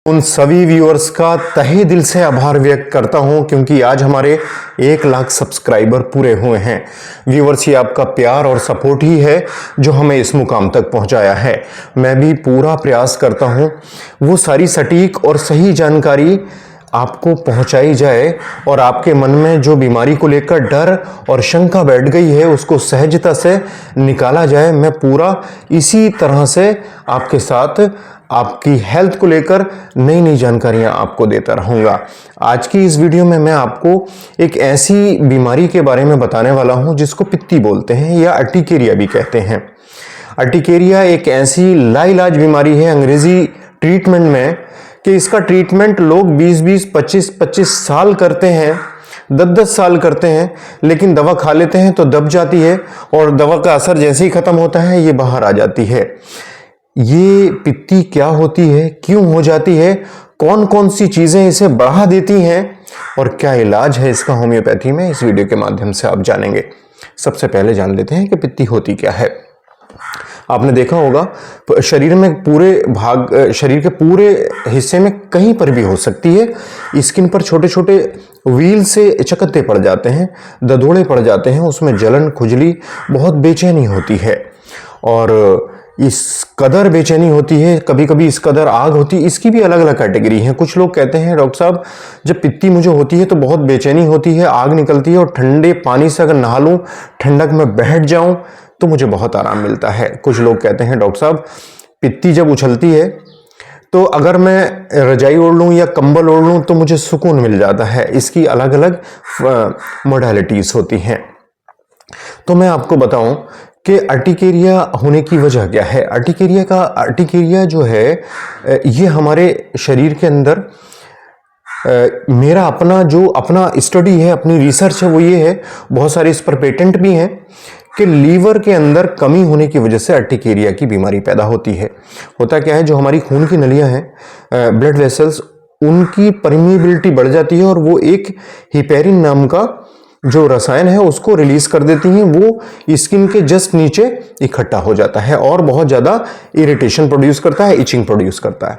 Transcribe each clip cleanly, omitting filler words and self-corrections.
उन सभी व्यूअर्स का तहे दिल से आभार व्यक्त करता हूं क्योंकि आज हमारे 1 लाख सब्सक्राइबर पूरे हुए हैं। व्यूअर्स, ये आपका प्यार और सपोर्ट ही है जो हमें इस मुकाम तक पहुंचाया है। मैं भी पूरा प्रयास करता हूं वो सारी सटीक और सही जानकारी आपको पहुंचाई जाए और आपके मन में जो बीमारी को लेकर डर और शंका बैठ गई है उसको सहजता से निकाला जाए। मैं पूरा इसी तरह से आपके साथ आपकी हेल्थ को लेकर नई नई जानकारियां आपको देता रहूंगा। आज की इस वीडियो में मैं आपको एक ऐसी बीमारी के बारे में बताने वाला हूं जिसको पित्ती बोलते हैं या अर्टिकेरिया भी कहते हैं। अर्टिकेरिया एक ऐसी लाइलाज बीमारी है अंग्रेजी ट्रीटमेंट में कि इसका ट्रीटमेंट लोग 20-20, 25-25 साल करते हैं, 10-10 साल करते हैं, लेकिन दवा खा लेते हैं तो दब जाती है और दवा का असर जैसे ही खत्म होता है ये बाहर आ जाती है। ये पित्ती क्या होती है, क्यों हो जाती है, कौन कौन सी चीजें इसे बढ़ा देती हैं और क्या इलाज है इसका होम्योपैथी में, इस वीडियो के माध्यम से आप जानेंगे। सबसे पहले जान लेते हैं कि पित्ती होती क्या है। आपने देखा होगा शरीर में शरीर के पूरे हिस्से में कहीं पर भी हो सकती है। स्किन पर छोटे छोटे व्हील से चकत्ते पड़ जाते हैं, ददोड़े पड़ जाते हैं, उसमें जलन, खुजली, बहुत बेचैनी होती है और इस कदर बेचैनी होती है, कभी कभी इस कदर आग होती है। इसकी भी अलग अलग कैटेगरी है। कुछ लोग कहते हैं डॉक्टर साहब जब पित्ती मुझे होती है तो बहुत बेचैनी होती है, आग निकलती है और ठंडे पानी से अगर नहा लूं, ठंडक में बैठ जाऊं तो मुझे बहुत आराम मिलता है। कुछ लोग कहते हैं डॉक्टर साहब पित्ती जब उछलती है तो अगर मैं रजाई ओढ़ लूं या कंबल ओढ़ लूं तो मुझे सुकून मिल जाता है। इसकी अलग अलग मोडालिटीज होती हैं। तो मैं आपको बताऊं कि अर्टिकेरिया होने की वजह क्या है। अर्टिकेरिया जो है ये हमारे शरीर के अंदर मेरा अपना स्टडी है, अपनी रिसर्च है, वो ये है, बहुत सारे इस पर पेटेंट भी हैं कि लीवर के अंदर कमी होने की वजह से अर्टिकेरिया की बीमारी पैदा होती है। होता क्या है, जो हमारी खून की नलियां हैं, ब्लड वेसल्स, उनकी परमिएबिलिटी बढ़ जाती है और वो एक हिपेरिन नाम का जो रसायन है उसको रिलीज कर देती हैं। वो स्किन के जस्ट नीचे इकट्ठा हो जाता है और बहुत ज्यादा इरिटेशन प्रोड्यूस करता है, इचिंग प्रोड्यूस करता है।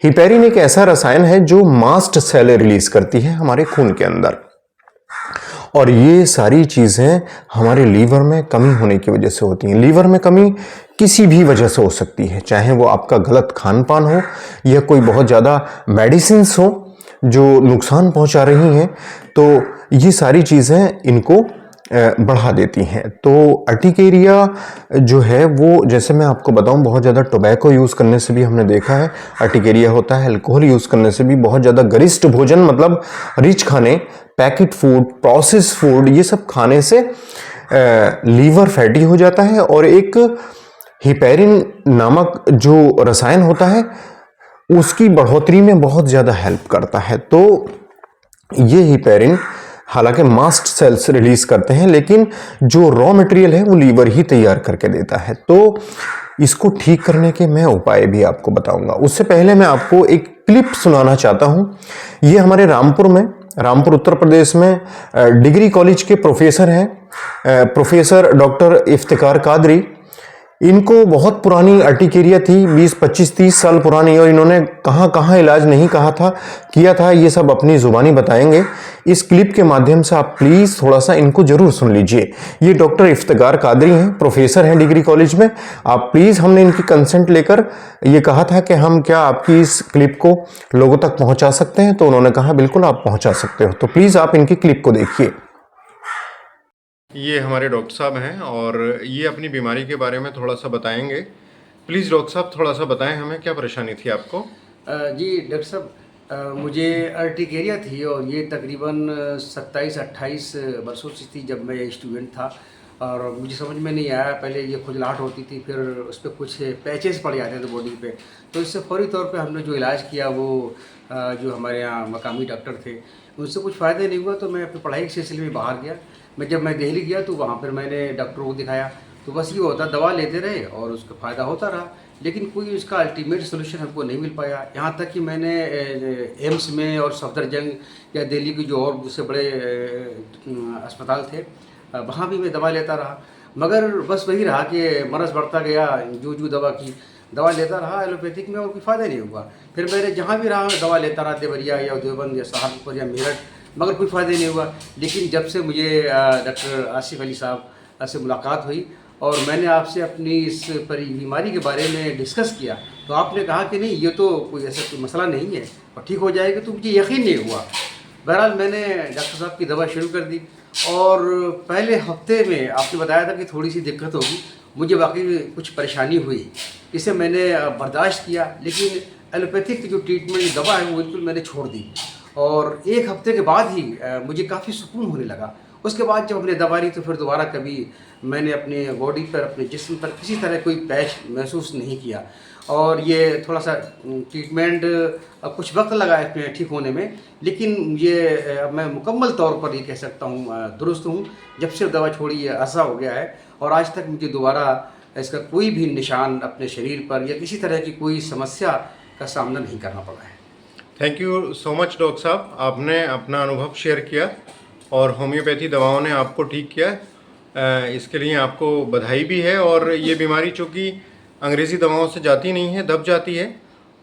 हिपेरिन एक ऐसा रसायन है जो मास्ट सेल रिलीज करती है हमारे खून के अंदर, और ये सारी चीजें हमारे लीवर में कमी होने की वजह से होती हैं। लीवर में कमी किसी भी वजह से हो सकती है, चाहे वो आपका गलत खान पान हो या कोई बहुत ज्यादा मेडिसिन हो जो नुकसान पहुंचा रही हैं, तो ये सारी चीजें इनको बढ़ा देती हैं। तो अर्टिकेरिया जो है वो, जैसे मैं आपको बताऊं, बहुत ज़्यादा टोबैको यूज़ करने से भी हमने देखा है अर्टिकेरिया होता है। अल्कोहल यूज़ करने से भी, बहुत ज़्यादा गरिष्ठ भोजन मतलब रिच खाने, पैकेट फूड, प्रोसेस फूड, ये सब खाने से लीवर फैटी हो जाता है और एक हिपेरिन नामक जो रसायन होता है उसकी बढ़ोतरी में बहुत ज़्यादा हेल्प करता है। तो ये हिपेरिन हालांकि मास्ट सेल्स रिलीज करते हैं, लेकिन जो रॉ मटेरियल है वो लीवर ही तैयार करके देता है। तो इसको ठीक करने के मैं उपाय भी आपको बताऊंगा। उससे पहले मैं आपको एक क्लिप सुनाना चाहता हूं। ये हमारे रामपुर उत्तर प्रदेश में डिग्री कॉलेज के प्रोफेसर हैं, प्रोफेसर डॉक्टर इफ्तिकार कादरी। इनको बहुत पुरानी अर्टिकेरिया थी, 20, 25, 30 साल पुरानी, और इन्होंने कहां कहां इलाज नहीं किया था, ये सब अपनी जुबानी बताएंगे। इस क्लिप के माध्यम से आप प्लीज थोड़ा सा इनको जरूर सुन लीजिए। ये डॉक्टर इफ्तिकार कादरी हैं, प्रोफेसर हैं डिग्री कॉलेज में। आप प्लीज, हमने इनकी कंसेंट लेकर ये कहा था कि हम क्या आपकी इस क्लिप को लोगों तक पहुंचा सकते हैं, तो उन्होंने कहा बिल्कुल आप पहुंचा सकते हो। तो प्लीज आप इनकी क्लिप को देखिए। ये हमारे डॉक्टर साहब हैं और ये अपनी बीमारी के बारे में थोड़ा सा बताएंगे। प्लीज़ डॉक्टर साहब थोड़ा सा बताएं हमें, क्या परेशानी थी आपको? जी डॉक्टर साहब, मुझे अर्टिकेरिया थी और ये तकरीबन 27-28 वर्षों से थी जब मैं स्टूडेंट था। और मुझे समझ में नहीं आया, पहले ये खुजलाहट होती थी, फिर उस पर कुछ पैचेस पड़ जाते थे बॉडी पे। तो इससे फौरी तौर पे हमने जो इलाज किया वो जो हमारे यहाँ मकामी डॉक्टर थे उनसे कुछ फ़ायदा नहीं हुआ, तो मैं अपनी पढ़ाई के सिलसिले में बाहर गया। जब मैं दिल्ली गया तो वहाँ पर मैंने डॉक्टर को दिखाया, तो बस ये होता, दवा लेते रहे और उसका फ़ायदा होता रहा, लेकिन कोई उसका अल्टीमेट सोल्यूशन हमको नहीं मिल पाया। यहाँ तक कि मैंने एम्स में और सफदरजंग या दिल्ली के जो और दूसरे बड़े अस्पताल थे वहाँ भी मैं दवा लेता रहा, मगर बस वही रहा कि मरज़ बढ़ता गया। जो दवा की दवा लेता रहा एलोपैथिक में और कोई फ़ायदा नहीं हुआ। फिर मैंने जहाँ भी रहा दवा लेता रहा, देवरिया या देवबंद या सहारनपुर या मेरठ, मगर कोई फ़ायदा नहीं हुआ। लेकिन जब से मुझे डॉक्टर आसिफ अली साहब से मुलाकात हुई और मैंने आपसे अपनी इस बीमारी के बारे में डिस्कस किया, तो आपने कहा कि नहीं, ये तो कोई ऐसा कोई मसला नहीं है और ठीक हो जाएगा, तो मुझे यकीन नहीं हुआ। बहरहाल मैंने डॉक्टर साहब की दवा शुरू कर दी और पहले हफ्ते में आपने बताया था कि थोड़ी सी दिक्कत होगी, मुझे वाकई कुछ परेशानी हुई, इसे मैंने बर्दाश्त किया। लेकिन एलोपैथिक जो ट्रीटमेंट दवा है वो बिल्कुल मैंने छोड़ दी और एक हफ्ते के बाद ही मुझे काफ़ी सुकून होने लगा। उसके बाद जब हमने दवा ली तो फिर दोबारा कभी मैंने अपने बॉडी पर, अपने जिस्म पर किसी तरह कोई पैच महसूस नहीं किया। और ये थोड़ा सा ट्रीटमेंट कुछ वक्त लगा इसमें ठीक होने में, लेकिन ये मैं मुकम्मल तौर पर ये कह सकता हूँ दुरुस्त हूँ। जब से दवा छोड़ी ये अरसा हो गया है और आज तक मुझे दोबारा इसका कोई भी निशान अपने शरीर पर या किसी तरह की कोई समस्या का सामना नहीं करना पड़ा है। Thank you so much doctor साहब, आपने अपना अनुभव शेयर किया और होम्योपैथी दवाओं ने आपको ठीक किया। इसके लिए आपको बधाई भी है। और ये बीमारी चूँकि अंग्रेज़ी दवाओं से जाती नहीं है, दब जाती है,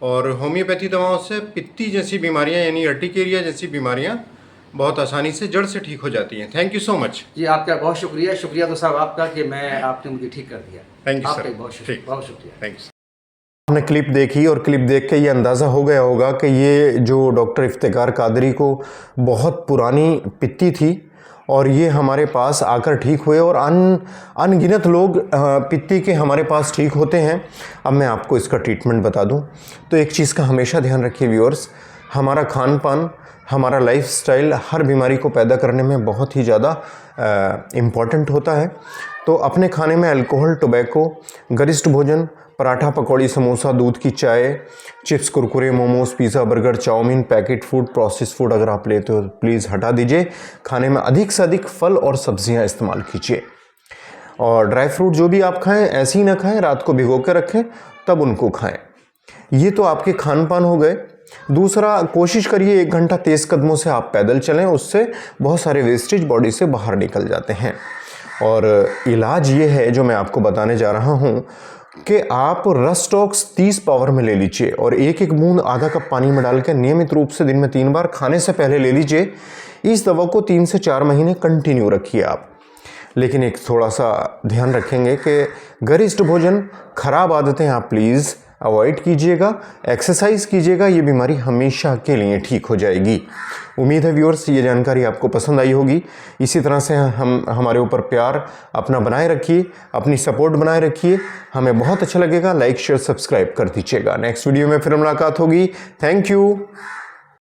और होम्योपैथी दवाओं से पित्ती जैसी बीमारियां यानी अर्टिकेरिया जैसी बीमारियां बहुत आसानी से जड़ से ठीक हो जाती हैं। Thank you so much. जी आपका बहुत शुक्रिया। शुक्रिया तो साहब आपका कि आपने मुझे ठीक कर दिया। थैंक यू आपका सर। बहुत शुक्रिया, बहुत शुक्रिया। थैंक्स। हमने क्लिप देखी और क्लिप देख के ये अंदाज़ा हो गया होगा कि ये जो डॉक्टर इफ्तिकार कादरी को बहुत पुरानी पित्ती थी और ये हमारे पास आकर ठीक हुए और अनगिनत लोग पित्ती के हमारे पास ठीक होते हैं। अब मैं आपको इसका ट्रीटमेंट बता दूं तो एक चीज़ का हमेशा ध्यान रखिए व्यूअर्स, हमारा खान पान, हमारा लाइफस्टाइल हर बीमारी को पैदा करने में बहुत ही ज़्यादा इम्पॉर्टेंट होता है। तो अपने खाने में अल्कोहल, टोबैको, गरिष्ठ भोजन, पराठा, पकौड़ी, समोसा, दूध की चाय, chips, Kurkure, momos, pizza, burger, chow mein, packet food, process food अगर आप लेते हो प्लीज़ हटा दीजिए। खाने में अधिक से अधिक फल और सब्जियां इस्तेमाल कीजिए और ड्राई फ्रूट जो भी आप खाएं ऐसे ही ना खाएं, रात को भिगो के रखें तब उनको खाएं। ये तो आपके खान पान हो गए। दूसरा, कोशिश करिए 1 घंटा तेज़ कदमों से आप पैदल चलें, उससे बहुत सारे वेस्टेज बॉडी से बाहर निकल जाते हैं। और इलाज ये है जो मैं आपको बताने जा रहा हूँ कि आप रस्टॉक्स 30 पावर में ले लीजिए और एक एक बूंद आधा कप पानी में डाल के नियमित रूप से दिन में 3 बार खाने से पहले ले लीजिए। इस दवा को 3 से 4 महीने कंटिन्यू रखिए आप। लेकिन एक थोड़ा सा ध्यान रखेंगे कि गरिष्ठ भोजन, खराब आदतें आप प्लीज़ अवॉइड कीजिएगा, एक्सरसाइज कीजिएगा, ये बीमारी हमेशा के लिए ठीक हो जाएगी। उम्मीद है व्यूअर्स ये जानकारी आपको पसंद आई होगी। इसी तरह से हमारे ऊपर प्यार अपना बनाए रखिए, अपनी सपोर्ट बनाए रखिए, हमें बहुत अच्छा लगेगा। लाइक शेयर सब्सक्राइब कर दीजिएगा। नेक्स्ट वीडियो में फिर मुलाकात होगी। Thank you.